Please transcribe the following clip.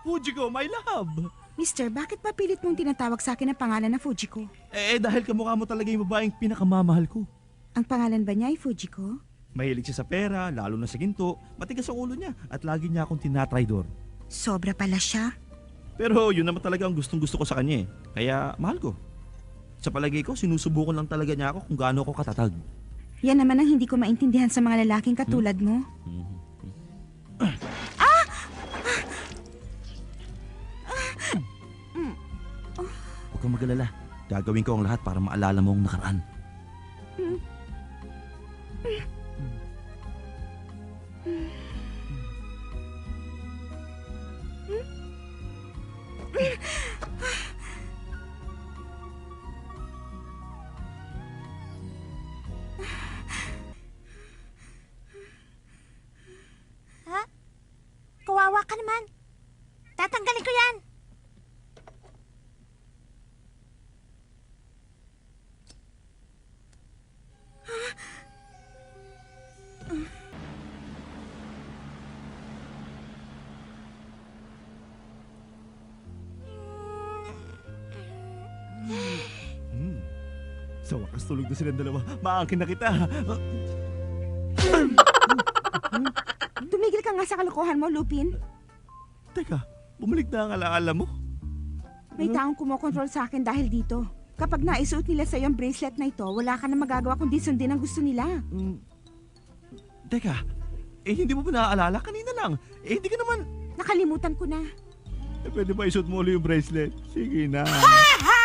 Fujiko, my love! Mister, bakit pa pilit mong tinatawag sa akin ang pangalan na Fujiko? Dahil kamukha mo talaga yung babaeng pinakamamahal ko. Ang pangalan ba niya ay Fujiko? Mahilig siya sa pera, lalo na sa ginto, matigas ang ulo niya at lagi niya akong tinatraydor. Sobra pala siya. Pero yun naman talaga ang gustong gusto ko sa kanya eh. Kaya mahal ko. Sa palagay ko, sinusubukan lang talaga niya ako kung gaano ako katatag. Yan naman ang hindi ko maintindihan sa mga lalaking katulad mo. Huwag kang mag-alala. Gagawin ko ang lahat para maalala mo ang nakaraan. Ha? Kawawa ka naman. Tatanggalin ko yan. Sa wakas tulog na silang dalawa. Maangkin na kita. Tumigil ka nga sa kalokohan mo, Lupin. Teka, bumalik na ang alaala mo? May taong kumokontrol sa akin dahil dito. Kapag naisuot nila sa ang bracelet na ito, wala ka na magagawa kundi sundin ang gusto nila. Teka, hindi mo ba naaalala? Kanina lang. Hindi ka naman... Nakalimutan ko na. Pwede ba isuot mo ulit yung bracelet? Sige na. Ha!